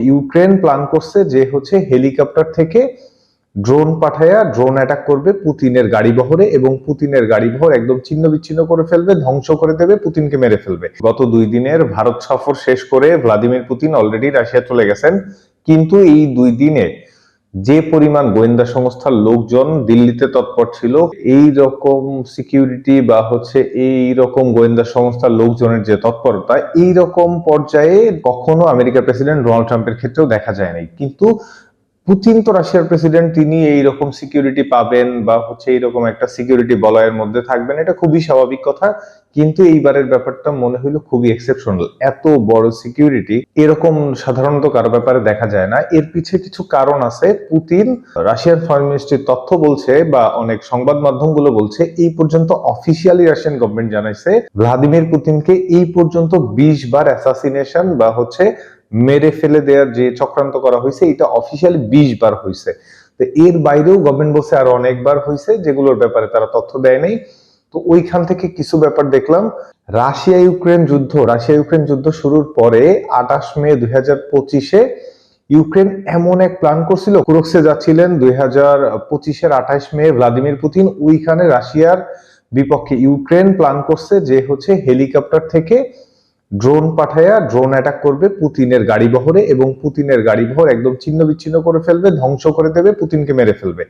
Ukraine plan করছে যে helicopter থেকে ড্রোন পাঠায়া ড্রোন অ্যাটাক করবে পুতিনের গাড়ি বহরে এবং পুতিনের গাড়ি বহর একদম ছিন্ন বিচ্ছিন্ন করে ফেলবে, ধ্বংস করে দেবে, পুতিনকে মেরে ফেলবে। গত 2 দিনের ভারত সফর শেষ করে ভ্লাদিমির পুতিন অলরেডি রাশিয়া চলে গেছেন, কিন্তু এই 2 দিনে যে পরিমাণ গোয়েন্দা সংস্থার লোকজন দিল্লিতে তৎপর ছিল, এই রকম সিকিউরিটি বা এই রকম গোয়েন্দা সংস্থার লোকজনের যে তৎপরতা, এই রকম পর্যায়ে কখনো আমেরিকার প্রেসিডেন্ট ডোনাল্ড ট্রাম্পের ক্ষেত্রেও দেখা যায় নাই। কিন্তু পুতিন তো রাশিয়ার প্রেসিডেন্ট, তিনি এইরকম সিকিউরিটি পাবেন বা এইরকম একটা সিকিউরিটি বলয়ের মধ্যে থাকবেন, এটা খুবই স্বাভাবিক কথা। কিন্তু এইবারের ব্যাপারটা মনে হইলো খুবই এক্সেপশনাল। এত বড় সিকিউরিটি এরকম সাধারণত কারো ব্যাপারে দেখা যায় না। এর পিছে কিছু কারণ আছে। পুতিন, রাশিয়ার ফরেন মিনিস্ট্রির তথ্য বলছে বা অনেক সংবাদ মাধ্যমগুলো বলছে, এই পর্যন্ত অফিসিয়ালি রাশিয়ান গভর্নমেন্ট জানাইছে ভ্লাদিমির পুতিনকে এই পর্যন্ত 20 বার অ্যাসাসিনেশন বা মেরে ফেলে দেওয়ার যে চক্রান্ত করা হয়েছে, এটা অফিসিয়ালি 20 বার হয়েছে। তো এর বাইরেও গভর্নমেন্ট বলছে আরো অনেকবার হয়েছে, যেগুলোর ব্যাপারে তারা তথ্য দেয় নাই। তো ওইখান থেকে কিছু ব্যাপার দেখলাম। রাশিয়া ইউক্রেন যুদ্ধ শুরুর পরে 28 মে 2025-এ ইউক্রেন এমন এক প্ল্যান করছিল। কুরস্কে যাচ্ছিলেন 2025-এর 28 মে ভ্লাদিমির পুতিন, ওইখানে রাশিয়ার বিপক্ষে ইউক্রেন প্ল্যান করছে যে হেলিকপ্টার থেকে ড্রোন পাঠায়া ড্রোন অ্যাটাক করবে পুতিনের গাড়ি বহরে এবং পুতিনের গাড়ি বহর একদম ছিন্ন বিচ্ছিন্ন করে ফেলবে, ধ্বংস করে দেবে, পুতিনকে মেরে ফেলবে।